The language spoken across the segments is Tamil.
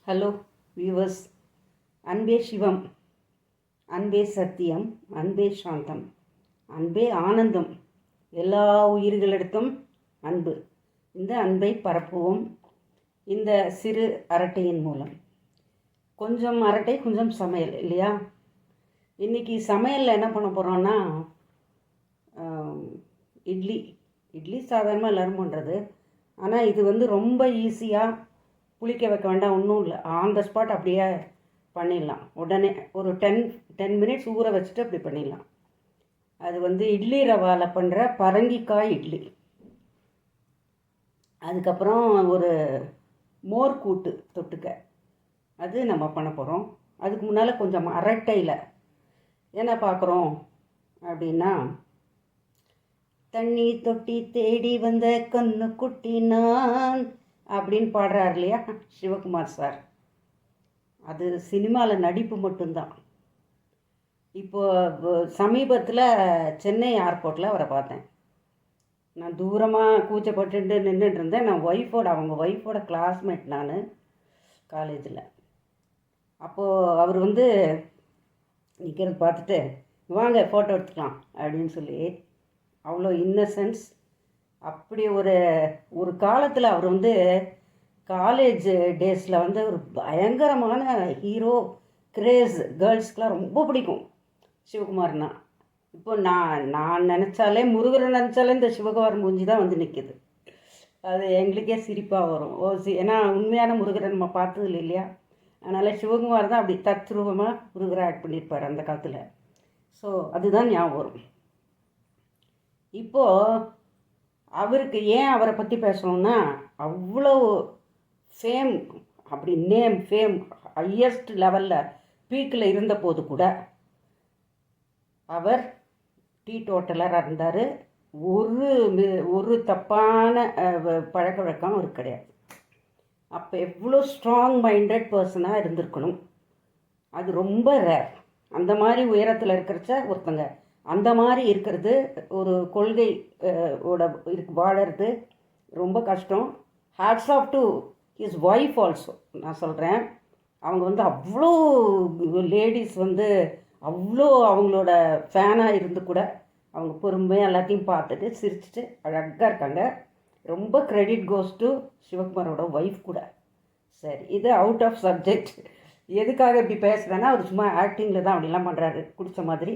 Hello viewers. அன்பே சிவம், அன்பே சத்தியம், அன்பே சாந்தம், அன்பே ஆனந்தம். எல்லா உயிர்களிடத்தும் அன்பு. இந்த அன்பை பரப்புவோம் இந்த சிறு அரட்டையின் மூலம். கொஞ்சம் அரட்டை, கொஞ்சம் சமையல் இல்லையா? இன்றைக்கி சமையலில் என்ன பண்ண போகிறோன்னா, இட்லி. இட்லி சாதாரணமாக எல்லோரும் பண்ணுறது. ஆனால் இது ரொம்ப ஈஸியாக, புளிக்க வைக்க வேண்டாம், ஒன்றும் இல்லை. ஆன் த ஸ்பாட் அப்படியே பண்ணிடலாம். உடனே ஒரு 10 மினிட்ஸ் ஊற வச்சுட்டு அப்படி பண்ணிடலாம். அது இட்லி ரவாவில் பண்ணுற பரங்கிக்காய் இட்லி. அதுக்கப்புறம் ஒரு மோர் கூட்டு தொட்டுக்க, அது நம்ம பண்ண போகிறோம். அதுக்கு முன்னால் கொஞ்சம் அரட்டையில் என்ன பார்க்குறோம் அப்படின்னா, தண்ணி தொட்டி தேடி வந்த கண்ணு குட்டி நான் அப்படின்னு பாடுறார் இல்லையா சிவகுமார் சார். அது சினிமாவில் நடிப்பு மட்டும்தான். இப்போது சமீபத்தில் சென்னை ஏர்போர்ட்டில் அவரை பார்த்தேன். நான் தூரமாக கூச்சப்பட்டு நின்றுட்டு இருந்தேன். அவங்க ஒய்ஃபோட கிளாஸ்மேட் நான் காலேஜில். அப்போது அவர் நிற்கிறது பார்த்துட்டு, வாங்க ஃபோட்டோ எடுத்துக்கலாம் அப்படின்னு சொல்லி, அவ்வளோ இன்னசென்ஸ். அப்படி ஒரு காலத்தில் அவர் காலேஜ் டேஸில் ஒரு பயங்கரமான ஹீரோ கிரேஸ். கேர்ள்ஸ்க்கெலாம் ரொம்ப பிடிக்கும் சிவகுமார்னா. இப்போ நான் நினச்சாலே, முருகரை நினச்சாலே இந்த சிவகுமார் மூஞ்சி தான் நிற்கிது. அது எங்களுக்கே சிரிப்பாக வரும். ஏன்னா உண்மையான முருகரை நம்ம பார்த்தது இல்லை இல்லையா? அதனால் சிவகுமார் தான் அப்படி தத்ரூபமாக முருகரை ஆட் பண்ணியிருப்பார் அந்த காலத்தில். ஸோ அதுதான் ஞாபகம் வரும். இப்போது அவருக்கு ஏன் அவரை பற்றி பேசணும்னா, அவ்வளோ ஃபேம், அப்படி ஃபேம் ஹையஸ்ட் லெவலில் பீக்கில் இருந்த போது கூட அவர் டீடோட்டலராக இருந்தார். ஒரு தப்பான பழக்க வழக்கம் அவருக்கு கிடையாது. அப்போ எவ்வளோ ஸ்ட்ராங் மைண்டட் பர்சனாக இருந்திருக்கணும். அது ரொம்ப ரேர். அந்த மாதிரி உயரத்தில் இருக்கிறச்ச ஒருத்தங்க அந்த மாதிரி இருக்கிறது, ஒரு கொள்கை வாழறது ரொம்ப கஷ்டம். Hats off to his wife also. நான் சொல்கிறேன், அவங்க அவ்வளோ லேடிஸ் அவ்வளோ அவங்களோட ஃபேனாக இருந்து கூட அவங்க பொறுமையாக எல்லாத்தையும் பார்த்துட்டு சிரிச்சுட்டு அழகாக இருக்காங்க. ரொம்ப கிரெடிட் கோஸ் டு சிவகுமாரோட ஒய்ஃப் கூட. சரி, இது அவுட் ஆஃப் சப்ஜெக்ட். எதுக்காக இப்படி பேசுகிறேன்னா, அவர் சும்மா ஆக்டிங்கில் தான் அப்படிலாம் பண்ணுறாரு குடித்த மாதிரி.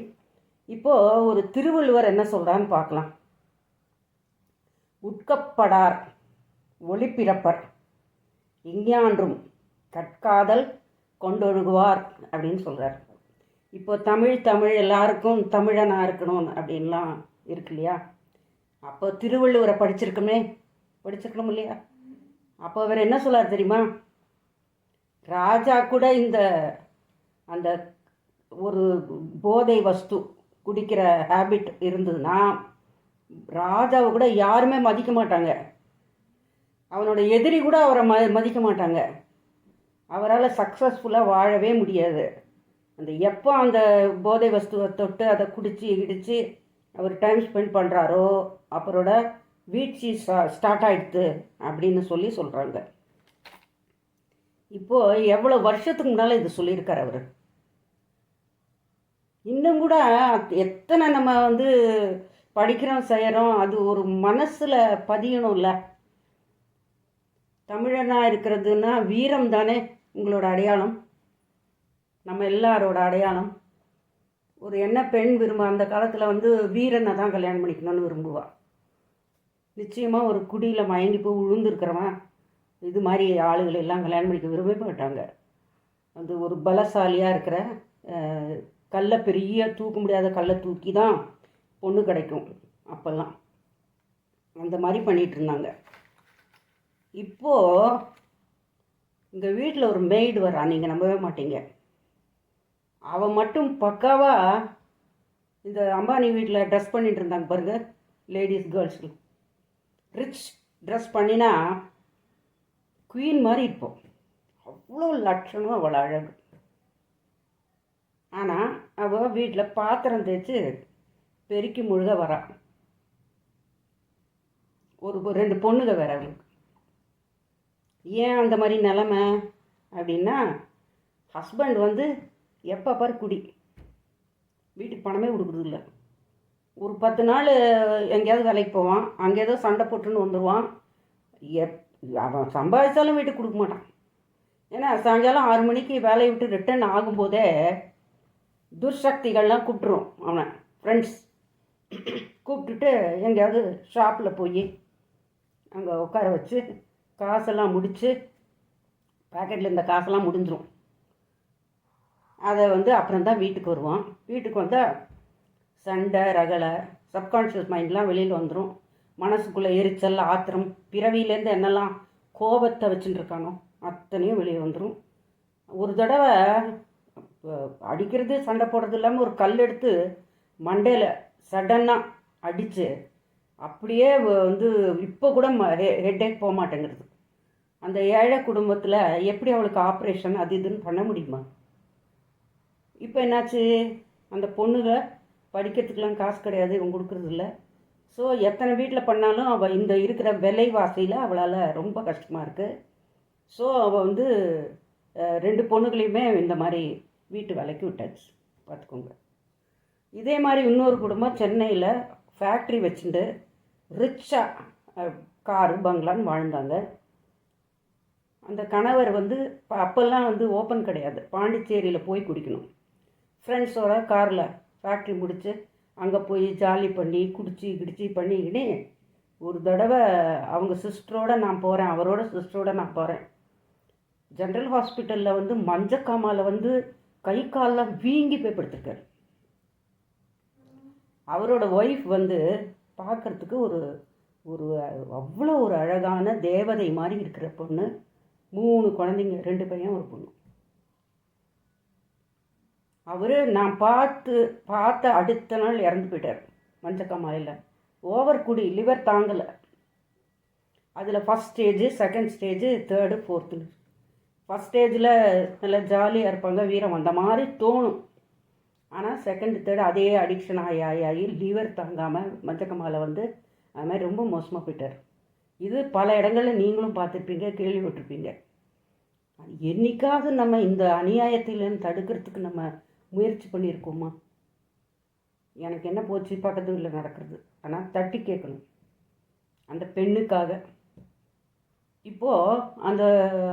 இப்போது ஒரு திருவள்ளுவர் என்ன சொல்கிறான்னு பார்க்கலாம். உட்கப்படார் ஒளிப்பிறப்பர் இஞ்ஞான்றும் கற்காதல் கொண்டொழுகுவார் அப்படின்னு சொல்கிறார். இப்போ தமிழ் எல்லாருக்கும் தமிழனாக இருக்கணும் அப்படின்லாம் இருக்கு இல்லையா? அப்போ திருவள்ளுவரை படிச்சிருக்கணும் இல்லையா? அப்போ அவர் என்ன சொல்லார் தெரியுமா? ராஜா கூட அந்த ஒரு போதை வஸ்து குடிக்கிற ஹேபிட் இருந்ததுன்னா, ராஜாவை கூட யாருமே மதிக்க மாட்டாங்க. அவனோட எதிரி கூட அவரை மதிக்க மாட்டாங்க. அவரால் சக்ஸஸ்ஃபுல்லாக வாழவே முடியாது. எப்போ அந்த போதை வஸ்துவை தொட்டு அதை குடித்து இடித்து அவர் டைம் ஸ்பெண்ட் பண்ணுறாரோ, அவரோட வீழ்ச்சி ஸ்டார்ட் ஆகிடுது அப்படின்னு சொல்கிறாங்க. இப்போது எவ்வளோ வருஷத்துக்கு முன்னால் இது சொல்லியிருக்கார் அவர். இன்னும் கூட எத்தனை நம்ம படிக்கிறோம் செய்கிறோம், அது ஒரு மனசில் பதியணும்ல. தமிழனாக இருக்கிறதுனா வீரம் தானே உங்களோட அடையாளம், நம்ம எல்லாரோட அடையாளம். ஒரு என்ன பெண் அந்த காலத்தில் வீரனை தான் கல்யாணம் பண்ணிக்கணும்னு விரும்புவாள். நிச்சயமாக ஒரு குடியில் மயங்கி போய் விழுந்துருக்கிறவன் இது மாதிரி ஆளுகள் எல்லாம் கல்யாணம் பண்ணிக்க விரும்ப மாட்டாங்க. ஒரு பலசாலியாக இருக்கிற பெரிய தூக்க முடியாத கல்லை தூக்கி தான் பொண்ணு கிடைக்கும். அப்போல்லாம் அந்த மாதிரி பண்ணிகிட்டு இருந்தாங்க. இப்போது இந்த வீட்டில் ஒரு மெய்டு வரா, நீங்கள் நம்பவே மாட்டீங்க. அவள் மட்டும் பக்காவாக இந்த அம்பானி வீட்டில் ட்ரெஸ் பண்ணிட்டு இருந்தாங்க பாருங்க, லேடிஸ் கேர்ள்ஸு. ரிச் ட்ரெஸ் பண்ணினா குவீன் மாதிரி இருப்போம். அவ்வளோ லட்சணம், அவ்வளோ அழகு. ஆனால் அவள் வீட்டில் பாத்திரம் தேய்ச்சி பெருக்கி முழுக வரா. ஒரு 2 பொண்ணுங்க வேற அவளுக்கு. ஏன் அந்த மாதிரி நிலமை? அப்படின்னா ஹஸ்பண்ட் வந்து எப்போ பாரு குடி, வீட்டுக்கு பணமே கொடுக்குறதில்ல. ஒரு 10 நாள் எங்கேயாவது வேலைக்கு போவான், அங்கே ஏதோ சண்டை போட்டுன்னு வந்துடுவான். எப் அவன் சம்பாதிச்சாலும் வீட்டுக்கு கொடுக்க மாட்டான். ஏன்னா சாயங்காலம் 6 மணிக்கு வேலையை விட்டு ரிட்டர்ன் ஆகும்போதே துர்சக்திகள்லாம் கூப்பிட்ருவோம். அவனை ஃப்ரெண்ட்ஸ் கூப்பிட்டுட்டு எங்கேயாவது ஷாப்பில் போய் அங்கே உட்கார வச்சு காசெல்லாம் முடித்து, பேக்கெட்டில் இந்த காசெல்லாம் முடிஞ்சிடும். அதை வந்து அப்புறம் தான் வீட்டுக்கு வருவான். வீட்டுக்கு வந்தால் சண்டை ரகலை, சப்கான்ஷியஸ் மைண்ட்லாம் வெளியில் வந்துடும். மனசுக்குள்ளே எரிச்சல், ஆத்திரம், பிறவியிலேருந்து என்னெல்லாம் கோபத்தை வச்சுட்டு இருக்கானோ அத்தனையும் வெளியே வந்துடும். ஒரு தடவை அடிக்கிறது சண்டை போடுறது இல்லாமல் ஒரு கல் எடுத்து மண்டையில் சடனாக அடித்து அப்படியே வந்து இப்போ கூட ஹெட்டேக் போக மாட்டேங்கிறது. அந்த ஏழை குடும்பத்தில் எப்படி அவளுக்கு ஆப்ரேஷன் அது இதுன்னு பண்ண முடியுமா? இப்போ என்னாச்சு, அந்த பொண்ணுங்க படிக்கிறதுக்கெலாம் காசு கிடையாது, இவங்க கொடுக்குறது இல்லை. ஸோ எத்தனை வீட்டில் பண்ணாலும் அவள் இந்த இருக்கிற விலைவாசியில் அவளால் ரொம்ப கஷ்டமாக இருக்குது. ஸோ அவள் வந்து 2 பொண்ணுகளையுமே இந்த மாதிரி வீட்டு வேலைக்கு விட்டாச்சு, பார்த்துக்கோங்க. இதே மாதிரி இன்னொரு குடும்பம் சென்னையில் ஃபேக்ட்ரி வச்சுட்டு ரிச்சாக காரு பங்களான்னு வாழ்ந்தாங்க. அந்த கணவர் வந்து அப்போல்லாம் வந்து ஓப்பன் கிடையாது, பாண்டிச்சேரியில் போய் குடிக்கணும். ஃப்ரெண்ட்ஸோட காரில் ஃபேக்ட்ரி முடித்து அங்கே போய் ஜாலி பண்ணி குடிச்சு பண்ணிக்கினே ஒரு தடவை அவங்க சிஸ்டரோடு நான் போகிறேன், அவரோட சிஸ்டரோடு நான் போகிறேன். ஜென்ரல் ஹாஸ்பிட்டலில் வந்து மஞ்சக்காமாவில் வந்து கை காலெலாம் வீங்கி போய் படுத்திருக்காரு. அவரோட ஒய்ஃப் வந்து பார்க்குறதுக்கு ஒரு ஒரு அவ்வளோ ஒரு அழகான தேவதை மாதிரி இருக்கிற பொண்ணு. 3 குழந்தைங்க, 2 பையன் 1 பொண்ணு. அவர் நான் பார்த்த அடுத்த நாள் இறந்து போயிட்டார் மஞ்சக்காமாலையில். ஓவர் குடி, லிவர் தாங்கலை. அதில் first stage, second stage, third, fourth. First ஸ்டேஜில் நல்லா ஜாலியாக இருப்பாங்க, வீரம் வந்த மாதிரி தோணும். ஆனால் செகண்ட் தேர்டு அதே அடிக்ஷன் ஆகி லிவர் தாங்காமல் மஞ்சக்கமாலை வந்து அது மாதிரி ரொம்ப மோசமாக போயிட்டார். இது பல இடங்களில் நீங்களும் பார்த்துருப்பீங்க, கேள்விப்பட்டிருப்பீங்க. என்னைக்காவது நம்ம இந்த அநியாயத்திலேருந்து தடுக்கிறதுக்கு நம்ம முயற்சி பண்ணியிருக்கோமா? எனக்கு என்ன போச்சு, பக்கத்து வீட்டில் நடக்கிறது. ஆனால் தட்டி கேட்கணும் அந்த பெண்ணுக்காக. இப்போது அந்த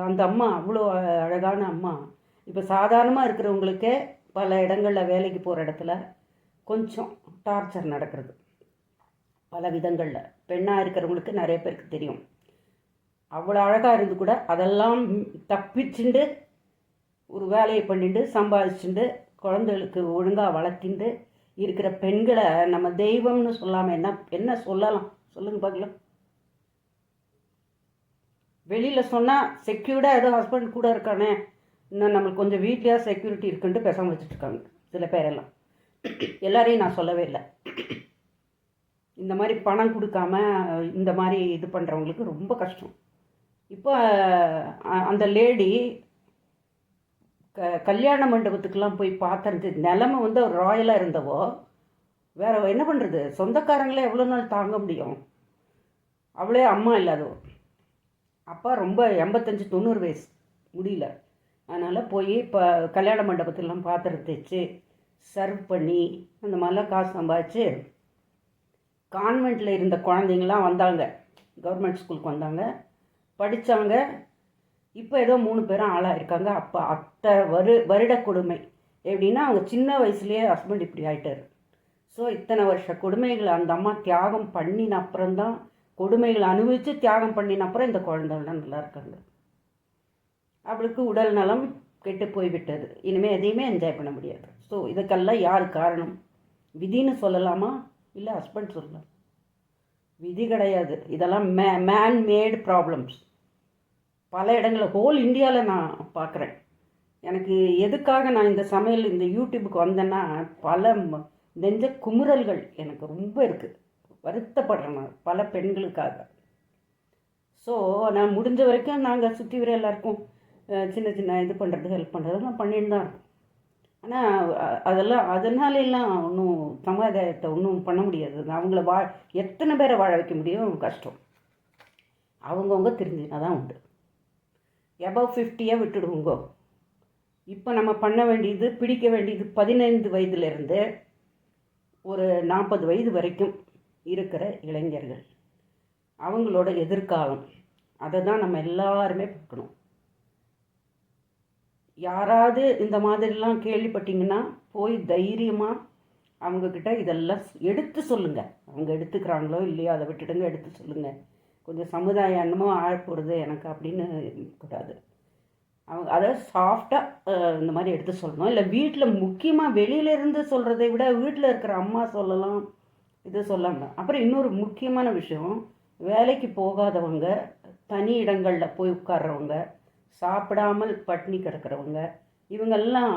அந்த அம்மா அவ்வளோ அழகான அம்மா இப்போ சாதாரணமாக இருக்கிறவங்களுக்கே பல இடங்களில் வேலைக்கு போகிற இடத்துல கொஞ்சம் டார்ச்சர் நடக்கிறது. பல விதங்களில் பெண்ணாக இருக்கிறவங்களுக்கு நிறைய பேருக்கு தெரியும். அவ்வளோ அழகாக இருந்து கூட அதெல்லாம் தப்பிச்சுண்டு ஒரு வேலையை பண்ணிட்டு சம்பாதிச்சுட்டு குழந்தைகளுக்கு ஒழுங்காக வளர்த்திண்டு இருக்கிற பெண்களை நம்ம தெய்வம்னு சொல்லாமல் என்ன சொல்லலாம் சொல்லுங்க பார்க்கலாம். வெளியில் சொன்னால் செக்யூர்டாக ஏதோ ஹஸ்பண்ட் கூட இருக்கானே, இன்னும் நம்மளுக்கு கொஞ்சம் வீட்லையாக செக்யூரிட்டி இருக்குன்ட்டு பேசாமல் வச்சுட்ருக்காங்க சில பேரெல்லாம். எல்லாரையும் நான் சொல்லவே இல்லை. இந்த மாதிரி பணம் கொடுக்காம இந்த மாதிரி இது பண்ணுறவங்களுக்கு ரொம்ப கஷ்டம். இப்போ அந்த லேடி கல்யாண மண்டபத்துக்கெலாம் போய் பார்த்துருந்து நிலமை வந்து ஒரு ராயலாக இருந்தவோ வேறு என்ன பண்ணுறது, சொந்தக்காரங்களே எவ்வளோ நாள் தாங்க முடியும்? அவளே அம்மா இல்லாதவோ, அப்பா ரொம்ப 85-90 வயசு, முடியல. அதனால் போய் இப்போ கல்யாண மண்டபத்திலாம் பாத்திரம் தேய்ச்சி சர்வ் பண்ணி அந்த மாதிரிலாம் காசு சம்பாதிச்சு கான்வெண்ட்டில் இருந்த குழந்தைங்களாம் வந்தாங்க, கவர்மெண்ட் ஸ்கூலுக்கு வந்தாங்க, படித்தாங்க. இப்போ ஏதோ 3 பேரும் ஆளாக இருக்காங்க. அப்போ வருட கொடுமை எப்படின்னா அவங்க சின்ன வயசுலேயே ஹஸ்பண்ட் இப்படி ஆகிட்டார். ஸோ இத்தனை வருஷ கொடுமைகளை அந்த அம்மா தியாகம் பண்ணின அப்புறம்தான், கொடுமைகளை அனுபவித்து தியாகம் பண்ணின அப்புறம் இந்த குழந்தைகள்லாம் நல்லா இருக்காங்க. அவளுக்கு உடல் நலம் கெட்டு போய்விட்டது, இனிமேல் எதையுமே என்ஜாய் பண்ண முடியாது. ஸோ இதுக்கெல்லாம் யார் காரணம்? விதின்னு சொல்லலாமா, இல்லை ஹஸ்பண்ட் சொல்லலாம்? விதி கிடையாது, இதெல்லாம் மேன் மேடு ப்ராப்ளம்ஸ். பல இடங்களில் ஹோல் இந்தியாவில் நான் பார்க்குறேன். எனக்கு எதுக்காக நான் இந்த சமையல் இந்த யூடியூபுக்கு வந்தேன்னா பல நெஞ்ச குமுறல்கள் எனக்கு ரொம்ப இருக்குது, வருத்தப்படுறேன் நான் பல பெண்களுக்காக. ஸோ நான் முடிஞ்ச வரைக்கும் நாங்கள் சுற்றி வர எல்லாருக்கும் சின்ன சின்ன இது பண்ணுறது ஹெல்ப் பண்ணுறதெல்லாம் பண்ணிட்டு தான் இருக்கோம். ஆனால் அதனாலெல்லாம் ஒன்றும் சமுதாயத்தை ஒன்றும் பண்ண முடியாது. அவங்கள எத்தனை பேரை வாழ வைக்க முடியும், கஷ்டம். அவங்கவுங்க தெரிஞ்சுனா தான் உண்டு. எபவ் 50 விட்டுடுவோங்கோ. இப்போ நம்ம பண்ண வேண்டியது, பிடிக்க வேண்டியது 15 வயதுலேருந்து ஒரு 40 வயது வரைக்கும் இருக்கிற இளைஞர்கள், அவங்களோட எதிர்காலம். அதை தான் நம்ம எல்லாருமே பார்க்கணும். யாராவது இந்த மாதிரிலாம் கேள்விப்பட்டீங்கன்னா போய் தைரியமாக அவங்கக்கிட்ட இதெல்லாம் எடுத்து சொல்லுங்கள். அவங்க எடுத்துக்கிறாங்களோ இல்லையோ அதை விட்டுடுங்க, எடுத்து சொல்லுங்கள். கொஞ்சம் சமுதாயம் என்னமோ ஆழப்போடுது எனக்கு அப்படின்னு கூடாது. அவங்க அதை சாஃப்டாக இந்த மாதிரி எடுத்து சொல்லணும். இல்லை வீட்டில் முக்கியமாக வெளியிலேருந்து சொல்கிறதை விட வீட்டில் இருக்கிற அம்மா சொல்லலாம், இது சொல்லாமல். அப்புறம் இன்னொரு முக்கியமான விஷயம், வேலைக்கு போகாதவங்க, தனி இடங்களில் போய் உட்கார்றவங்க, சாப்பிடாமல் பட்டினி கிடக்கிறவங்க, இவங்கெல்லாம்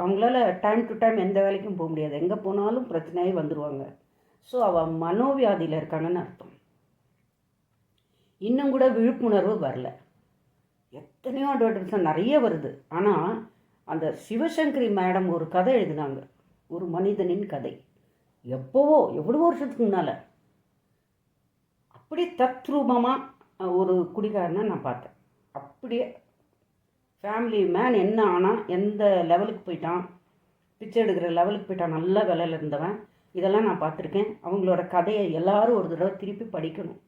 அவங்களால டைம் டு டைம் எந்த வேலைக்கும் போக முடியாது. எங்கே போனாலும் பிரச்சனையே வந்துடுவாங்க. ஸோ அவள் மனோவியாதியில் இருக்காங்கன்னு அர்த்தம். இன்னும் கூட விழிப்புணர்வு வரல. எத்தனையோ அட்வர்டைஸ்மெண்ட் நிறைய வருது. ஆனால் அந்த சிவசங்கரி மேடம் ஒரு கதை எழுதினாங்க, ஒரு மனிதனின் கதை. எவ்வளோ வருஷத்துக்கு முன்னால் அப்படி தத்ரூபமாக ஒரு குடிகாரனை நான் பார்த்தேன். அப்படியே ஃபேமிலி மேன் என்ன ஆனால் எந்த லெவலுக்கு போயிட்டான், பிச்சை எடுக்கிற லெவலுக்கு போயிட்டான், நல்ல வேலையில் இருந்தவன். இதெல்லாம் நான் பார்த்துருக்கேன். அவங்களோட கதையை எல்லாரும் ஒரு தடவை திருப்பி படிக்கணும்,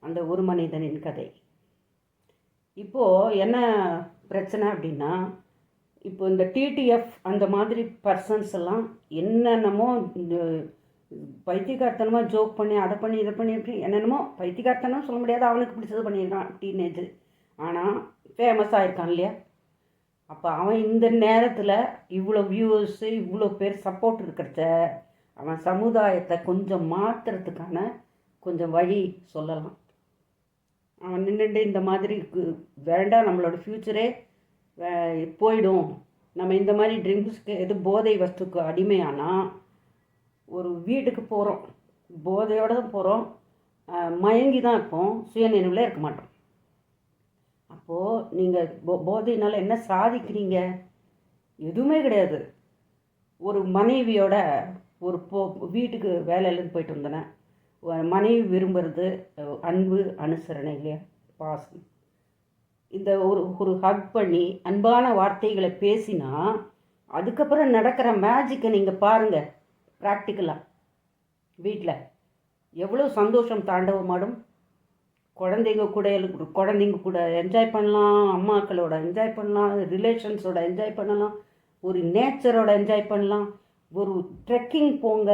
அந்த ஒரு மனிதனின் கதை. இப்போது என்ன பிரச்சனை அப்படின்னா, இப்போ இந்த டிடிஎஃப் அந்த மாதிரி பர்சன்ஸ் எல்லாம் என்னென்னமோ இந்த பைத்தியக்காரத்தனமாக ஜோக் பண்ணி அதை பண்ணி இதை பண்ணி எப்படி என்னென்னமோ பைத்தியக்காரத்தனம் சொல்ல முடியாது, அவனுக்கு பிடிச்சது பண்ணியிருக்கான் டீனேஜ். ஆனால் ஃபேமஸ் ஆகிருக்கான் இல்லையா? அப்போ அவன் இந்த நேரத்தில் இவ்வளோ வியூவர்ஸு, இவ்வளோ பேர் சப்போர்ட் இருக்கிறத அவன் சமுதாயத்தை கொஞ்சம் மாற்றுறதுக்கான கொஞ்சம் வழி சொல்லலாம். அவன் நின்றுட்டு இந்த மாதிரி வேண்டாம், நம்மளோட ஃப்யூச்சரே போயிடும், நம்ம இந்த மாதிரி ட்ரிங்க்ஸ்க்கு எது போதை வஸ்துக்கு அடிமையானால் ஒரு வீட்டுக்கு போகிறோம், போதையோடு தான் போகிறோம், மயங்கி தான் இருப்போம், சுயநினைவில் இருக்க மாட்டோம். அப்போது நீங்கள் போதையினால் என்ன சாதிக்கிறீங்க? எதுவுமே கிடையாது. ஒரு மனைவியோட ஒரு வீட்டுக்கு வேலையிலேருந்து போயிட்டு வந்தேன். மனைவி விரும்புகிறது அன்பு, அனுசரணை இல்லையா, பாசம். இந்த ஒரு ஹக் பண்ணி அன்பான வார்த்தைகளை பேசினா அதுக்கப்புறம் நடக்கிற மேஜிக்கை நீங்கள் பாருங்கள். ப்ராக்டிக்கலாக வீட்டில் எவ்வளோ சந்தோஷம் தாண்டவமாடும். குழந்தைங்க கூட என்ஜாய் பண்ணலாம், அம்மாக்களோட என்ஜாய் பண்ணலாம், ரிலேஷன்ஸோட என்ஜாய் பண்ணலாம், ஒரு நேச்சரோட என்ஜாய் பண்ணலாம். ஒரு ட்ரெக்கிங் போங்க.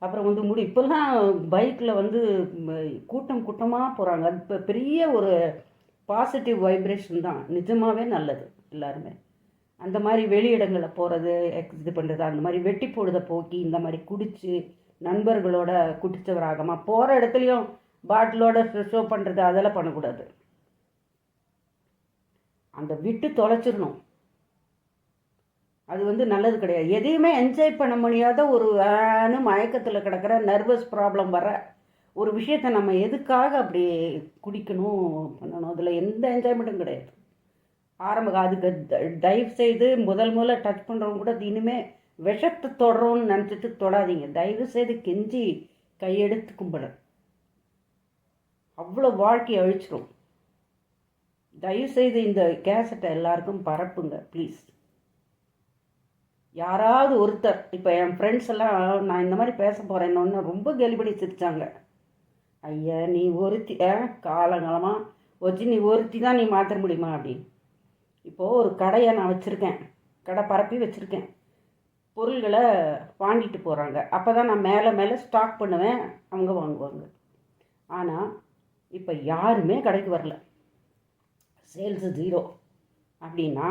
அப்புறம் இப்போல்லாம் பைக்கில் கூட்டமாக போகிறாங்க. அது இப்போ பெரிய ஒரு பாசிட்டிவ் வைப்ரேஷன் தான், நிஜமாகவே நல்லது. எல்லாருமே அந்த மாதிரி வெளியிடங்களில் போகிறது, இது பண்ணுறது, அந்த மாதிரி வெட்டி பொழுதை போக்கி இந்த மாதிரி குடித்து நண்பர்களோட குடித்தவராகமாக போகிற இடத்துலையும் பாட்டிலோட ஷோ பண்ணுறது, அதெல்லாம் பண்ணக்கூடாது. அந்த விட்டு தொலைச்சிடணும். அது நல்லது கிடையாது. எதையுமே என்ஜாய் பண்ண முடியாத ஒரு மயக்கத்தில் கிடக்கிற நர்வஸ் ப்ராப்ளம் வர ஒரு விஷயத்தை நம்ம எதுக்காக அப்படி குடிக்கணும் பண்ணணும்? அதில் எந்த என்ஜாய்மெண்ட்டும் கிடையாது. அதுக்கு தயவு செய்து முதல்ல டச் பண்ணுறவங்க கூட இனிமேல் விஷத்தை தொடரோன்னு நினச்சிட்டு தொடாதீங்க. தயவு செய்து கெஞ்சி கையெடுத்து கும்பிடுறேன். அவ்வளோ வாழ்க்கையை அழிச்சிடும். தயவு செய்து இந்த கேசட்டை எல்லாருக்கும் பரப்புங்க ப்ளீஸ். யாராவது ஒருத்தர், இப்போ என் ஃப்ரெண்ட்ஸ் எல்லாம் நான் இந்த மாதிரி பேச போகிறேன்னு ரொம்ப கேலிபடி சிரித்தாங்க. ஐயா நீ ஒருத்தி காலங்காலமாக வச்சு நீ ஒருத்தி தான் நீ மாற்ற முடியுமா அப்படின்னு. இப்போது ஒரு கடையை நான் வச்சுருக்கேன், கடை பரப்பி வச்சுருக்கேன். பொருள்களை வாங்கிட்டு போகிறாங்க. அப்போ தான் நான் மேலே ஸ்டாக் பண்ணுவேன், அவங்க வாங்குவாங்க. ஆனால் இப்போ யாருமே கடைக்கு வரல, சேல்ஸு 0 அப்படின்னா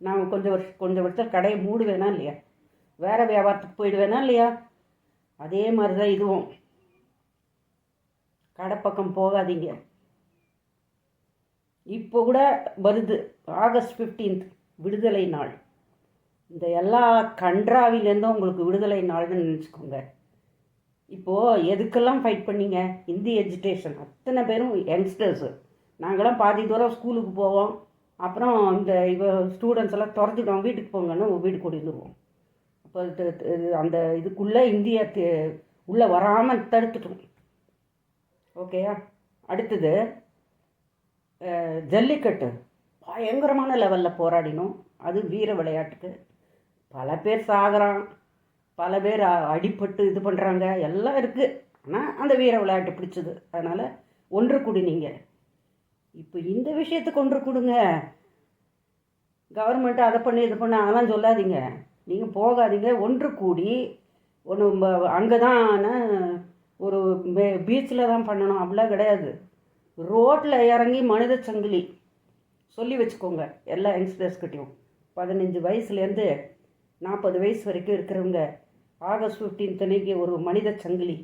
நான் கொஞ்சம் வருஷம் கடையை மூடுவேனா இல்லையா? வேறு வியாபாரத்துக்கு போயிடுவேனா இல்லையா? அதே மாதிரி தான் இதுவும். கடை பக்கம் போகாதீங்க. இப்போ கூட வருது ஆகஸ்ட் 15 விடுதலை நாள். இந்த எல்லா கன்றாவிலேருந்தும் உங்களுக்கு விடுதலை நாள்னு நினச்சிக்கோங்க. இப்போது எதுக்கெல்லாம் ஃபைட் பண்ணீங்க? ஹிந்தி எஜுகேஷன். அத்தனை பேரும் யங்ஸ்டர்ஸு. நாங்களாம் பாதி தூரம் ஸ்கூலுக்கு போவோம். அப்புறம் இந்த ஸ்டூடெண்ட்ஸ் எல்லாம் துறந்துட்டோம், வீட்டுக்கு போங்கன்னு வீட்டுக்கு ஓடி வந்துடுவோம். அப்போ அந்த இதுக்குள்ளே இந்தியா உள்ளே வராமல் தடுத்துட்டோம். ஓகேயா? அடுத்தது ஜல்லிக்கட்டு பயங்கரமான லெவலில் போராடினோம். அது வீர விளையாட்டுக்கு பல பேர் சாகிறான், பல பேர் அடிபட்டு இது பண்ணுறாங்க, எல்லாம் இருக்குது. ஆனால் அந்த வீர விளையாட்டு பிடிச்சது. அதனால் ஒன்று கூடி நீங்கள் இப்போ இந்த விஷயத்துக்கு ஒன்று கொடுங்க. கவர்மெண்ட்டு அதை பண்ணி இது பண்ண அதெல்லாம் சொல்லாதீங்க. நீங்கள் போகாதீங்க, ஒன்று கூடி ஒன்று அங்கே தான் ஒரு பீச்சில் தான் பண்ணணும் அப்படிலாம் கிடையாது. ரோட்டில் இறங்கி மனித சங்கிலி சொல்லி வச்சுக்கோங்க எல்லா யங்ஸ்டர்ஸ்கிட்டையும். 15 வயசுலேருந்து 40 வயசு வரைக்கும் இருக்கிறவங்க ஆகஸ்ட் 15 அன்னைக்கு ஒரு மனித சங்கிலி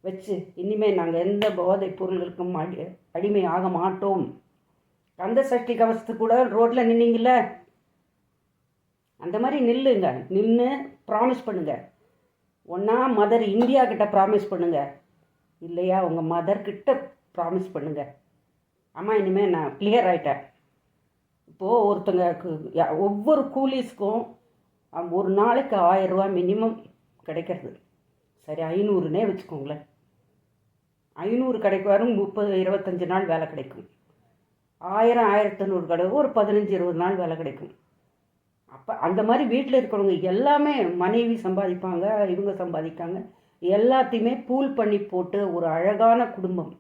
வச்சு, இனிமேல் நாங்கள் எந்த போதைப் பொருள்களுக்கும் அடிமை ஆக மாட்டோம். கந்த சஷ்டி கவசத்துக்கு கூட ரோட்டில் நின்னீங்கல்ல, அந்த மாதிரி நில்லுங்க. நின்று ப்ராமிஸ் பண்ணுங்க. ஒன்றா மதர் இந்தியா கிட்ட ப்ராமிஸ் பண்ணுங்க, இல்லையா உங்கள் மதர்கிட்ட ப்ராமிஸ் பண்ணுங்க. அம்மா இனிமேல் நான் கிளியர் ஆகிட்டேன். இப்போது ஒருத்தங்க ஒவ்வொரு கூலீஸ்க்கும் ஒரு நாளைக்கு 1000 ரூபா மினிமம் கிடைக்கிறது. சரி 500னே வச்சுக்கோங்களேன். 500 கிடைக்கும், 30-25 நாள் வேலை கிடைக்கும். 1000-1500 கிடைக்கும், ஒரு 15-20 நாள் வேலை கிடைக்கும். அப்போ அந்த மாதிரி வீட்டில் இருக்கிறவங்க எல்லாமே மனைவி சம்பாதிப்பாங்க, இவங்க சம்பாதிக்காங்க, எல்லாத்தையுமே பூல் பண்ணி போட்டு ஒரு அழகான குடும்பம்,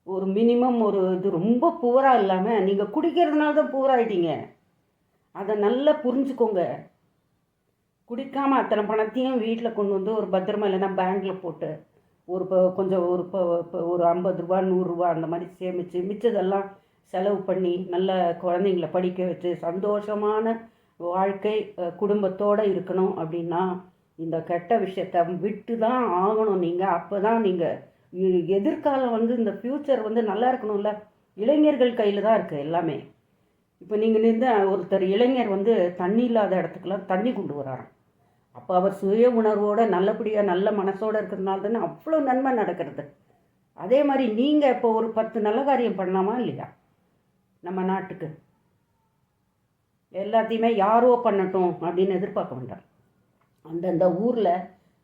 ஒரு மினிமம் ஒரு இது ரொம்ப புவராக இல்லாமல். நீங்கள் குடிக்கிறதுனால தான் புவராயிட்டீங்க, அதை நல்லா புரிஞ்சுக்கோங்க. குடிக்காமல் அத்தனை பணத்தையும் வீட்டில் கொண்டு வந்து ஒரு பத்திரமா இல்லைன்னா பேங்க்கில் போட்டு ஒரு கொஞ்சம் ஒரு 50 ரூபா 100 ரூபா அந்த மாதிரி சேமித்து மிச்சதெல்லாம் செலவு பண்ணி நல்ல குழந்தைங்கள படிக்க வச்சு சந்தோஷமான வாழ்க்கை குடும்பத்தோடு இருக்கணும் அப்படின்னா இந்த கெட்ட விஷயத்தை விட்டு தான் ஆகணும் நீங்கள். அப்போ தான் நீங்கள் எதிர்காலம் இந்த ஃப்யூச்சர் நல்லா இருக்கணும்ல. இளைஞர்கள் கையில் தான் இருக்குது எல்லாமே. இப்போ நீங்கள் நின்று ஒருத்தர் இளைஞர் தண்ணி இல்லாத இடத்துக்கெல்லாம் தண்ணி கொண்டு வராராம். அப்போ அவர் சுய உணர்வோடு நல்லபடியாக நல்ல மனசோடு இருக்கிறதுனால தானே அவ்வளோ நன்மை நடக்கிறது. அதே மாதிரி நீங்கள் இப்போ ஒரு 10 நல்ல காரியம் பண்ணலாமா இல்லையா? நம்ம நாட்டுக்கு எல்லாத்தையுமே யாரோ பண்ணட்டும் அப்படின்னு எதிர்பார்க்க வேண்டாம். அந்தந்த ஊரில்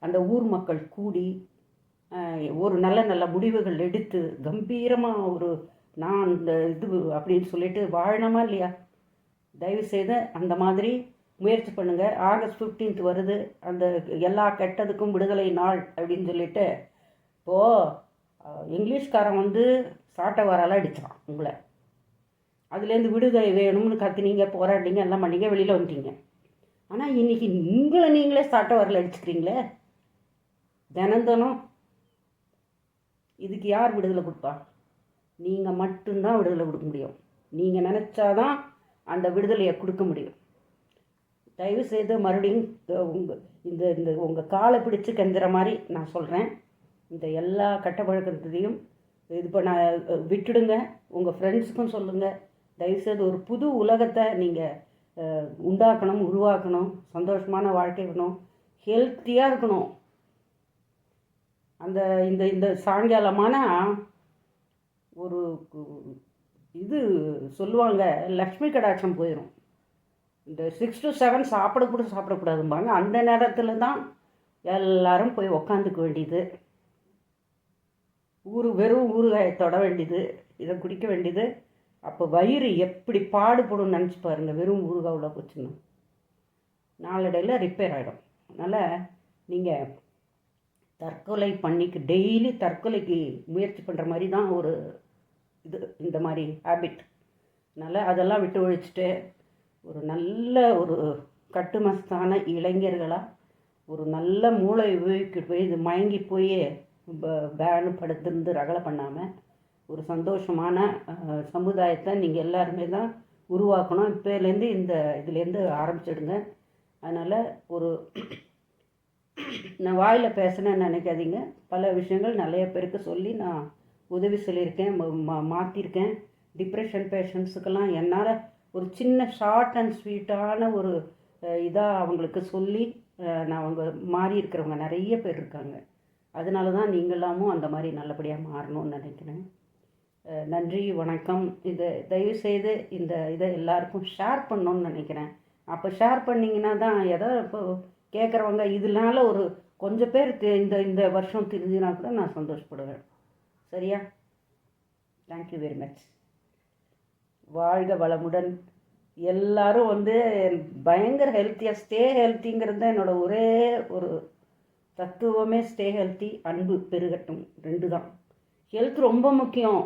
அந்த ஊர் மக்கள் கூடி ஒரு நல்ல நல்ல முடிவுகள் எடுத்து கம்பீரமாக ஒரு நான் இந்த இது அப்படின்னு சொல்லிட்டு வாழணுமா இல்லையா? தயவுசெய்து அந்த மாதிரி முயற்சி பண்ணுங்கள். ஆகஸ்ட் 15 வருது, அந்த எல்லா கெட்டதுக்கும் விடுதலை நாள் அப்படின்னு சொல்லிட்டு. இப்போது இங்கிலீஷ்காரன் சாட்டை அடிச்சான் உங்களை. அதுலேருந்து விடுதலை வேணும்னு கற்றுனீங்க, போராட்டிங்க, எல்லாம் பண்ணிங்க, வெளியில் வந்துட்டீங்க. ஆனால் இன்றைக்கி உங்களை நீங்களே சாட்டை அடிச்சுக்கிறீங்களே தினம். இதுக்கு யார் விடுதலை கொடுப்பா? நீங்கள் மட்டும்தான் விடுதலை கொடுக்க முடியும். நீங்கள் நினச்சாதான் அந்த விடுதலையை கொடுக்க முடியும். தயவுசெய்து மறுபடியும் இந்த இந்த உங்கள் காலை பிடிச்சி கெஞ்சுற மாதிரி நான் சொல்கிறேன். இந்த எல்லா கெட்ட பழக்கத்தையும் இது பண்ண விட்டுடுங்க. உங்கள் ஃப்ரெண்ட்ஸுக்கும் சொல்லுங்கள். தயவுசெய்து ஒரு புது உலகத்தை நீங்கள் உண்டாக்கணும், உருவாக்கணும். சந்தோஷமான வாழ்க்கை இருக்கணும், ஹெல்த்தியாக இருக்கணும். அந்த இந்த இந்த சாயங்காலமான ஒரு இது சொல்லுவாங்க, லக்ஷ்மி கடாட்சம் போயிடும். இந்த 6 to 7 சாப்பிடக்கூடாதும்பாங்க. அந்த நேரத்தில் தான் எல்லாரும் போய் உக்காந்துக்க வேண்டியது, வெறும் ஊறுகாயை தொட வேண்டியது, இதை குடிக்க வேண்டியது. அப்போ வயிறு எப்படி பாடுபடும் நினச்சி பாருங்கள். வெறும் ஊறுகாவில் போச்சுன்னா நாளடைவில் ரிப்பேர் ஆகிடும். அதனால் நீங்கள் தற்கொலை டெய்லி தற்கொலைக்கு முயற்சி பண்ணுற மாதிரி தான் ஒரு இது இந்த மாதிரி ஹேபிட். அதனால் அதெல்லாம் விட்டு ஒழிச்சிட்டு ஒரு நல்ல ஒரு கட்டுமஸ்தான இளைஞர்களாக ஒரு நல்ல மூளை உபயோகிக்கிட்டு போய் இது மயங்கி போய் பேனு படுத்திருந்து ரகலை பண்ணாமல் ஒரு சந்தோஷமான சமுதாயத்தை நீங்கள் எல்லாருமே தான் உருவாக்கணும். இப்போலேருந்து இதுலேருந்து ஆரம்பிச்சிடுங்க. அதனால் நான் வாயில் பேசுனேன்னு நினைக்காதீங்க. பல விஷயங்கள் நிறைய பேருக்கு சொல்லி நான் உதவி சொல்லியிருக்கேன், மாற்றிருக்கேன். டிப்ரெஷன் பேஷண்ட்ஸுக்கெல்லாம் என்னால் ஒரு சின்ன ஷார்ட் அண்ட் ஸ்வீட்டான ஒரு இதாக அவங்களுக்கு சொல்லி நான் அவங்க மாறி இருக்கிறவங்க நிறைய பேர் இருக்காங்க. அதனால தான் நீங்களாமும் அந்த மாதிரி நல்லபடியாக மாறணும்னு நினைக்கிறேன். நன்றி, வணக்கம். தயவுசெய்து இதை எல்லாருக்கும் ஷேர் பண்ணணுன்னு நினைக்கிறேன். அப்போ ஷேர் பண்ணிங்கன்னா தான் இப்போ கேட்குறவங்க இதனால ஒரு கொஞ்சம் பேர் இந்த வருஷம் தெரிஞ்சுனா கூட நான் சந்தோஷப்படுவேன். சரியா? Thank you very much. வாழ்க வளமுடன். எல்லாரும் வந்து பயங்கர ஹெல்த்தியாக ஸ்டே ஹெல்த்திங்கிறது தான் என்னோடய ஒரே ஒரு தத்துவமே. ஸ்டே ஹெல்த்தி, அன்பு பெருகட்டும், 2 தான். ஹெல்த் ரொம்ப முக்கியம்.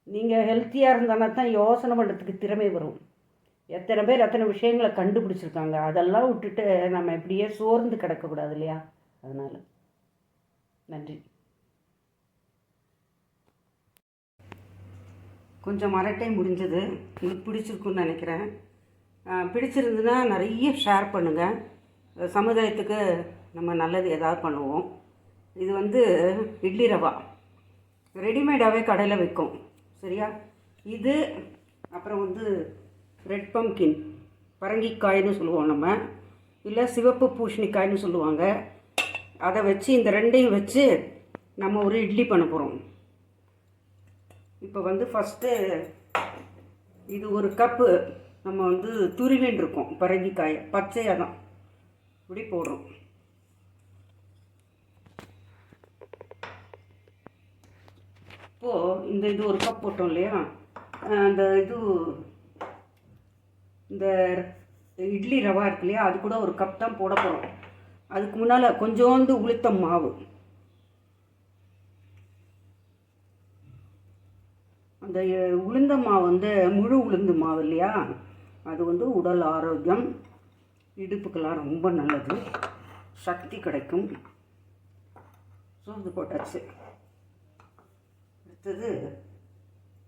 நீங்கள் ஹெல்த்தியாக இருந்தானா தான் யோசனை பண்ணுறதுக்கு திறமை வரும். எத்தனை பேர் எத்தனை விஷயங்களை கண்டுபிடிச்சிருக்காங்க. அதெல்லாம் விட்டுட்டு நம்ம இப்படியே சோர்ந்து கிடக்கக்கூடாது இல்லையா? அதனால் நன்றி. கொஞ்சம் அரட்டை முடிஞ்சது, உங்களுக்கு பிடிச்சிருக்குன்னு நினைக்கிறேன். பிடிச்சிருந்துன்னா நிறைய ஷேர் பண்ணுங்கள். சமுதாயத்துக்கு நம்ம நல்லது ஏதாவது பண்ணுவோம். இது வந்து இட்லி ரவா ரெடிமேடாகவே கடையில் விற்கும், சரியா? இது அப்புறம் வந்து ரெட் பம்கின், பரங்கிக்காய்னு சொல்லுவோம் நம்ம, இல்லை சிவப்பு பூசணிக்காய்னு சொல்லுவாங்க. அதை வச்சு இந்த 2ஐயும் வச்சு நம்ம ஒரு இட்லி பண்ண போகிறோம். இப்போ வந்து ஃபஸ்ட்டு இது ஒரு கப்பு நம்ம வந்து துருவின்னு இருக்கோம் பரங்கிக்காயை, பச்சையாக தான் இப்படி போடுறோம். இப்போது இது ஒரு கப் போட்டோம் இல்லையா? அந்த இந்த இட்லி ரவா இருக்கு இல்லையா, அது கூட ஒரு கப் தான் போட போகிறோம். அதுக்கு முன்னால் கொஞ்சோண்டு உளுத்தம் மாவு, அந்த உளுந்த மாவு வந்து முழு உளுந்து மாவு இல்லையா, அது வந்து உடல் ஆரோக்கியம், இடுப்புக்கெல்லாம் ரொம்ப நல்லது, சக்தி கிடைக்கும். சோறு போட்டாச்சு. அடுத்தது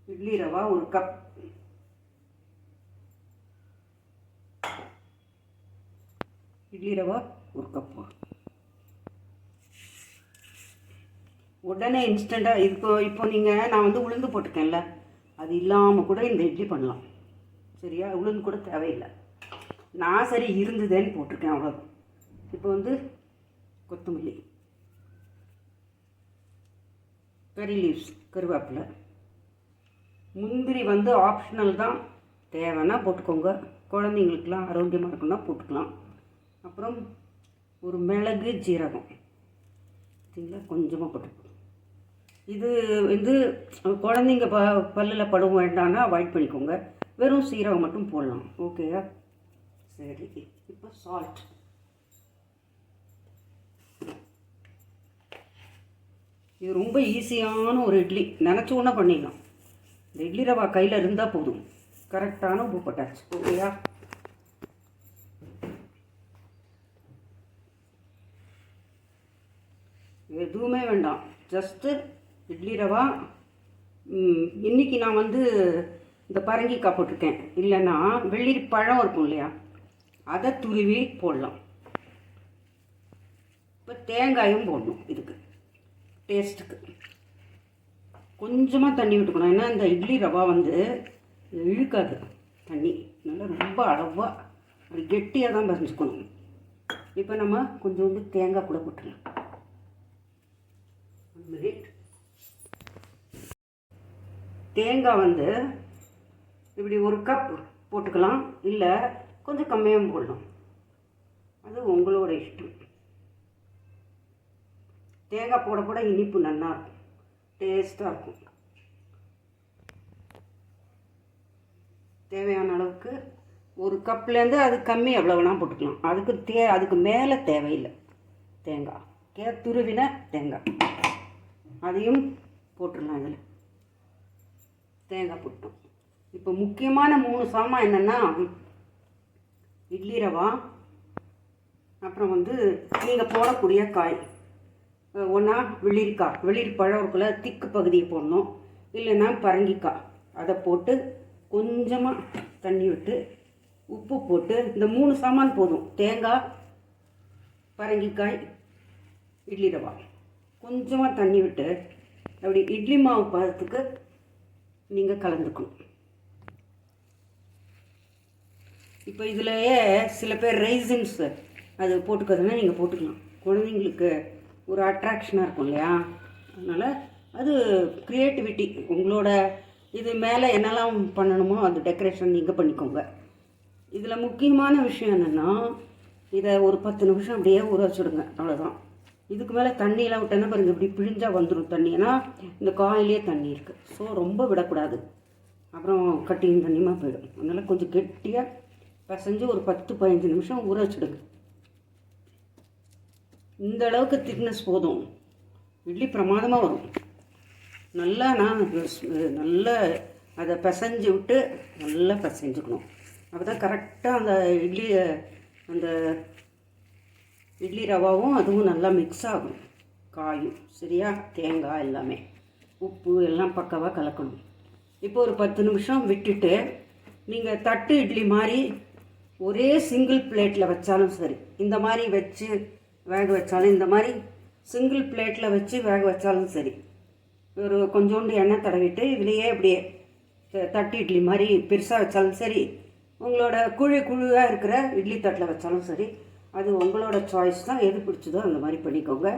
இட்லி ரவா ஒரு கப். இட்லி ரவா ஒரு கப்பு. உடனே இன்ஸ்டண்ட்டாக இப்போ நீங்கள் நான் வந்து உளுந்து போட்டிருக்கேன்ல, அது இல்லாமல் கூட இந்த இட்லி பண்ணலாம், சரியா? உளுந்து கூட தேவையில்லை. நான் சரி இருந்ததேன்னு போட்டிருக்கேன், அவ்வளோதான். இப்போ வந்து கொத்தமல்லி, கறி லீவ்ஸ், கருவேப்பிலை, முந்திரி வந்து ஆப்ஷனல் தான், தேவைன்னா போட்டுக்கோங்க. குழந்தைங்களுக்கெலாம் ஆரோக்கியமாக இருக்குன்னா போட்டுக்கலாம். அப்புறம் ஒரு மிளகு, ஜீரகம், சரிங்களா, கொஞ்சமாக போட்டுக்கணும். இது வந்து குழந்தைங்க பல்லில் படுவோம் வேண்டாம்னா அவாய்ட் பண்ணிக்கோங்க. வெறும் சீரகம் மட்டும் போடலாம், ஓகேயா? சரி, இப்போ சால்ட். இது ரொம்ப ஈஸியான ஒரு இட்லி, நினச்ச ஒன்றா பண்ணிடலாம். இந்த இட்லி ரவா கையில் இருந்தால் போதும். கரெக்டான உப்பு போட்டாச்சு, ஓகேயா? எதுவுமே வேண்டாம், ஜஸ்ட்டு இட்லி ரவா. இன்றைக்கி நான் வந்து இந்த பரங்கிக்காய் போட்டிருக்கேன், இல்லைன்னா வெள்ளரி பழம் இருக்கும் இல்லையா, அதை துருவி போடலாம். இப்போ தேங்காயும் போடணும் இதுக்கு டேஸ்ட்டுக்கு. கொஞ்சமாக தண்ணி விட்டுக்கணும், ஏன்னா இந்த இட்லி ரவா வந்து இழுக்காது தண்ணி, நல்லா ரொம்ப அளவாக அது கெட்டியாக தான் பறிஞ்சுக்கணும். இப்போ நம்ம கொஞ்சோண்டு தேங்காய் கூட போட்டுடலாம். தேங்காய் வந்து இப்படி ஒரு கப் போட்டுக்கலாம், இல்லை கொஞ்சம் கம்மியாக போடலாம், அது உங்களோட இஷ்டம். தேங்காய் போட போட இனிப்பு நல்லா இருக்கும், டேஸ்ட்டாக இருக்கும். தேவையான அளவுக்கு ஒரு கப்லேருந்து அது கம்மி எவ்வளோ வேணால் போட்டுக்கலாம். அதுக்கு மேலே தேவையில்லை. தேங்காய் துருவின தேங்காய் அதையும் போட்டுடலாம். இதில் தேங்காய் போட்டோம். இப்போ முக்கியமான 3 சாமான் என்னென்னா, இட்லி ரவா, அப்புறம் வந்து நீங்கள் போடக்கூடிய காய். ஒன்றா வெள்ளரிக்காய், வெள்ளரி பழம் இருக்குள்ள திக்கு பகுதியை போடணும், இல்லைன்னா பரங்கிக்காய். அதை போட்டு கொஞ்சமாக தண்ணி விட்டு உப்பு போட்டு, இந்த 3 சாமான் போதும். தேங்காய், பரங்கிக்காய், இட்லி ரவா, கொஞ்சமாக தண்ணி விட்டு அப்படி இட்லி மாவு பதத்துக்கு நீங்கள் கலந்துக்கணும். இப்போ இதிலேயே சில பேர் ரைசின்ஸ் அது போட்டுக்கிறதுனா நீங்கள் போட்டுக்கலாம். குழந்தைங்களுக்கு ஒரு அட்ராக்ஷனாக இருக்கும் இல்லையா, அதனால் அது க்ரியேட்டிவிட்டி உங்களோட. இது மேலே என்னெல்லாம் பண்ணணுமோ அது டெக்கரேஷன் நீங்கள் பண்ணிக்கோங்க. இதில் முக்கியமான விஷயம் என்னென்னா, இதை ஒரு 10 நிமிஷம் அப்படியே ஊற வச்சுடுங்க, அவ்வளோதான். இதுக்கு மேலே தண்ணியெலாம் விட்டேன்னா பாருங்கள், இப்படி பிழிஞ்சால் வந்துடும் தண்ணி. ஏன்னா இந்த காயிலே தண்ணி இருக்குது, ஸோ ரொம்ப விடக்கூடாது. அப்புறம் கட்டியும் தண்ணியமாக போயிடும். அதனால் கொஞ்சம் கெட்டியாக பிசைஞ்சு ஒரு 10-15 நிமிஷம் ஊற வச்சுடுங்க. இந்த அளவுக்கு திக்னஸ் போதும், இட்லி பிரமாதமாக வரும். நல்லா நல்லா அதை பிசைஞ்சு விட்டு நல்லா பிசைஞ்சுக்கணும். அப்போ தான் கரெக்டாக அந்த இட்லி ரவாவும் அதுவும் நல்லா மிக்ஸ் ஆகும். காயும் சரியா, தேங்காய் எல்லாமே, உப்பு எல்லாம் பக்காவாக கலக்கணும். இப்போ ஒரு 10 நிமிஷம் விட்டுட்டு நீங்கள் தட்டு இட்லி மாதிரி ஒரே சிங்கிள் பிளேட்டில் வச்சாலும் சரி, இந்த மாதிரி வச்சு வேக வச்சாலும், இந்த மாதிரி சிங்கிள் பிளேட்டில் வச்சு வேக வச்சாலும் சரி, ஒரு கொஞ்சோண்டு எண்ணெய் தடவிட்டு இதுலேயே அப்படியே தட்டு இட்லி மாதிரி பெருசாக வச்சாலும் சரி, உங்களோட குழுவாக இருக்கிற இட்லி தட்டில் வச்சாலும் சரி, அது உங்களோட சாய்ஸ் தான். எது பிடிச்சதோ அந்த மாதிரி பண்ணிக்கோங்க.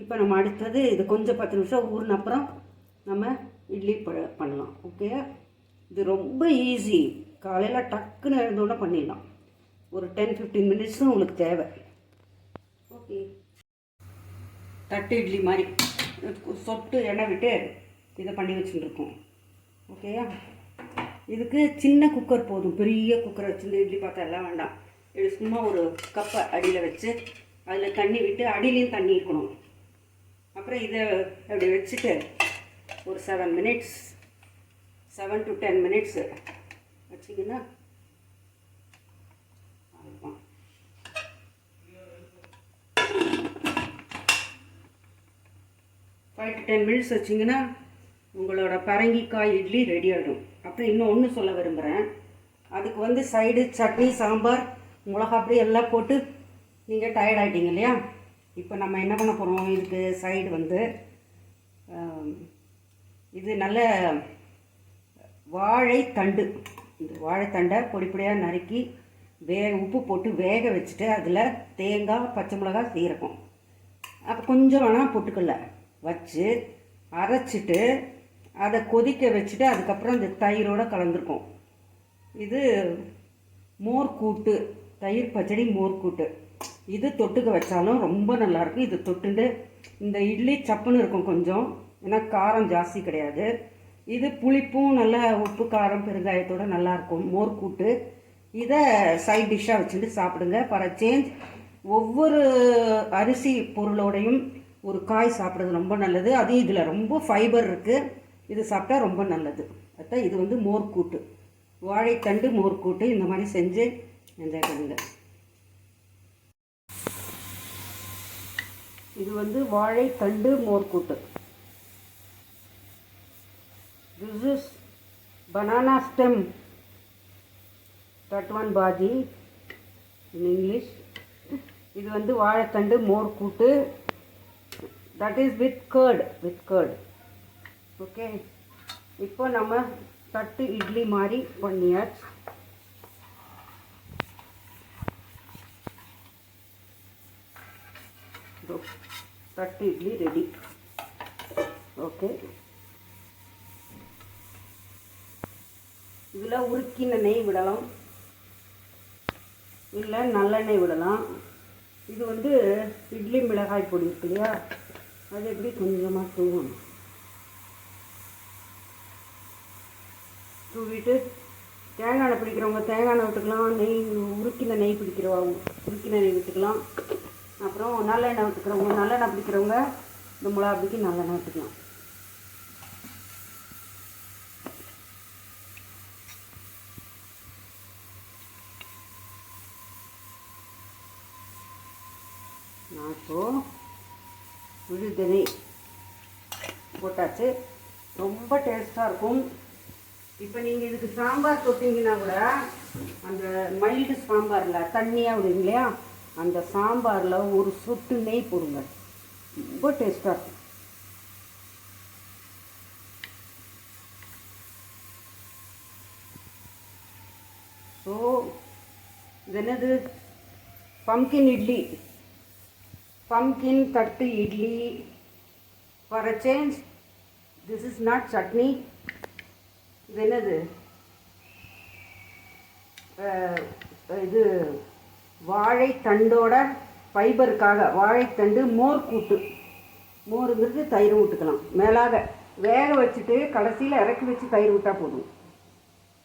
இப்போ நம்ம அடுத்தது இது கொஞ்சம் 10 நிமிஷம் ஊறின அப்புறம் நம்ம இட்லி பண்ணலாம். ஓகே, இது ரொம்ப ஈஸி. காலையில் டக்குன்னு எழுந்தோட பண்ணிடலாம். ஒரு 10-15 மினிட்ஸ் தான் உங்களுக்கு தேவை. ஓகே, தட்டு இட்லி மாதிரி சொட்டு எண்ணெய் விட்டு இதை பண்ணி வச்சுருக்கோம். ஓகேயா, இதுக்கு சின்ன குக்கர் போதும். பெரிய குக்கரை வச்சுருந்து இட்லி பார்த்தா எல்லாம் வேண்டாம். இது சும்மா ஒரு கப்பை அடியில் வச்சு அதில் தண்ணி விட்டு, அடியிலையும் தண்ணி இருக்கணும். அப்புறம் இதை அப்படி வச்சுட்டு ஒரு 7 to 10 மினிட்ஸ் வச்சிங்கன்னா 5 to 10 மினிட்ஸ் வச்சிங்கன்னா உங்களோட பரங்கிக்காய் இட்லி ரெடி ஆகிடும். அப்புறம் இன்னும் ஒன்று சொல்ல விரும்புகிறேன். அதுக்கு சைடு சட்னி, சாம்பார், மிளகாப்பொடி எல்லாம் போட்டு நீங்கள் டயர்ட் ஆகிட்டீங்க இல்லையா? இப்போ நம்ம என்ன பண்ண போகிறோம், இதுக்கு சைடு இது நல்ல வாழைத்தண்டு. இந்த வாழைத்தண்டை பொடியாக நறுக்கி உப்பு போட்டு வேக வச்சுட்டு அதில் தேங்காய், பச்சை மிளகாய், சீரகம், அப்போ கொஞ்சம் வேணால் பொட்டுக்கல்ல வச்சு அரைச்சிட்டு அதை கொதிக்க வச்சுட்டு அதுக்கப்புறம் இந்த தயிரோடு கலந்துருக்கோம். இது மோர் கூட்டு, தயிர் பச்சடி மோர் கூட்டு. இது தொட்டுக்க வச்சாலும் ரொம்ப நல்லாயிருக்கும். இது தொட்டுண்டு இந்த இட்லி சப்புன்னு இருக்கும் கொஞ்சம், ஏன்னா காரம் ஜாஸ்தி கிடையாது. இது புளிப்பும் நல்ல உப்பு, காரம், பெருங்காயத்தோடு நல்லாயிருக்கும் மோர் கூட்டு. இதை சைட் டிஷ்ஷாக வச்சுட்டு சாப்பிடுங்க. ஃபார் அ சேஞ்ச் ஒவ்வொரு அரிசி பொருளோடையும் ஒரு காய் சாப்பிட்றது ரொம்ப நல்லது. அதுவும் இதில் ரொம்ப ஃபைபர் இருக்குது. இது சாப்பிட்டா ரொம்ப நல்லது. அதான் இது மோர் கூட்டு, வாழைத்தண்டு மோர் கூட்டு. இந்த மாதிரி செஞ்சு என்ஜாய் பண்ணுங்க. இது வாழைத்தண்டு மோர் கூட்டு. This is banana stem, that one bhaji in English. இது வாழைத்தண்டு மோர் கூட்டு. That is with curd. Okay, இப்போ நம்ம தட்டு இட்லி மாதிரி பண்ணியாச்சு. தட்டு இட்லி ரெடி. ஓகே, இதில் உருக்கின நெய் விடலாம், இல்லை நல்லெண்ணெய் விடலாம். இது இட்லி மிளகாய் பொடி இருக்கு இல்லையா, அது எப்படி கொஞ்சமாக தூவிட்டு தேங்காய் எண்ணெய் பிடிக்கிறவங்க தேங்காய் எண்ணெய் விட்டுக்கலாம். நெய் உருக்கின நெய் உருக்கின நெய் விட்டுக்கலாம். அப்புறம் நல்லெண்ணெய் விட்டுக்கிறவங்க, நல்லெண்ணெய் பிடிக்கிறவங்க இந்த மிளகா பிடிக்கி நல்லெண்ணெய் விட்டுக்கலாம். நான் இப்போது விழுது நெய் போட்டாச்சு. ரொம்ப டேஸ்ட்டாக இருக்கும். இப்போ நீங்கள் இதுக்கு சாம்பார் தொட்டிங்கன்னா கூட அந்த மைல்டு சாம்பாரில் தண்ணியாக விடுங்க இல்லையா, அந்த சாம்பாரில் ஒரு சொட்டு நெய் போடுங்க, ரொம்ப டேஸ்ட்டாக இருக்கும். ஸோ இது என்னது, பம்கின் இட்லி, பம்கின் தட்டு idli. For a change, this is not chutney. இது என்னது, இது வாழைத்தண்டோட ஃபைபருக்காக வாழைத்தண்டு மோர் கூட்டு. மோருங்கிறது தயிர் விட்டுக்கலாம். மேலாக வேக வச்சுட்டு கடைசியில் இறக்கி வச்சு தயிர் விட்டால் போதும்.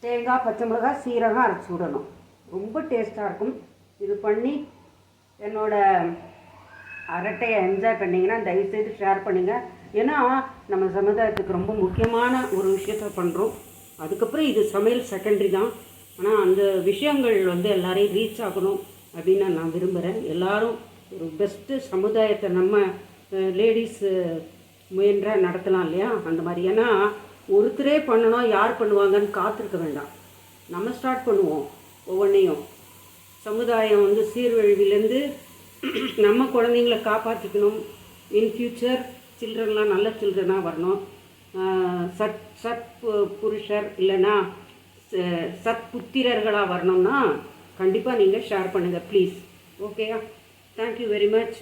தேங்காய், பச்சை மிளகாய், சீரகம் அரைச்சி விடணும். ரொம்ப டேஸ்ட்டாக இருக்கும். இது பண்ணி என்னோடய அரட்டையை என்ஜாய் பண்ணிங்கன்னா தயவுசெய்து ஷேர் பண்ணுங்கள். ஏன்னா நம்ம சமுதாயத்துக்கு ரொம்ப முக்கியமான ஒரு விஷயத்த பண்ணுறோம். அதுக்கப்புறம் இது சமையல் செகண்டரி தான். ஆனால் அந்த விஷயங்கள் எல்லாரையும் ரீச் ஆகணும் அப்படின்னு நான் விரும்புகிறேன். எல்லோரும் ஒரு பெஸ்ட்டு சமுதாயத்தை நம்ம லேடிஸு முயன்ற நடத்தலாம் இல்லையா, அந்த மாதிரி. ஏன்னா ஒருத்தரே பண்ணணும், யார் பண்ணுவாங்கன்னு காத்திருக்க வேண்டாம். நம்ம ஸ்டார்ட் பண்ணுவோம் ஒவ்வொன்றையும். சமுதாயம் சீர்வழிவிலேருந்து நம்ம குழந்தைங்கள காப்பாற்றிக்கணும். இன் ஃப்யூச்சர் சில்ட்ரன்லாம் நல்ல சில்ட்ரனாக வரணும். சத் புருஷர் இல்லைன்னா சத் புத்திரர்களாக வரணும்னா கண்டிப்பாக நீங்கள் ஷேர் பண்ணுங்கள் ப்ளீஸ். ஓகேயா? Thank you very much.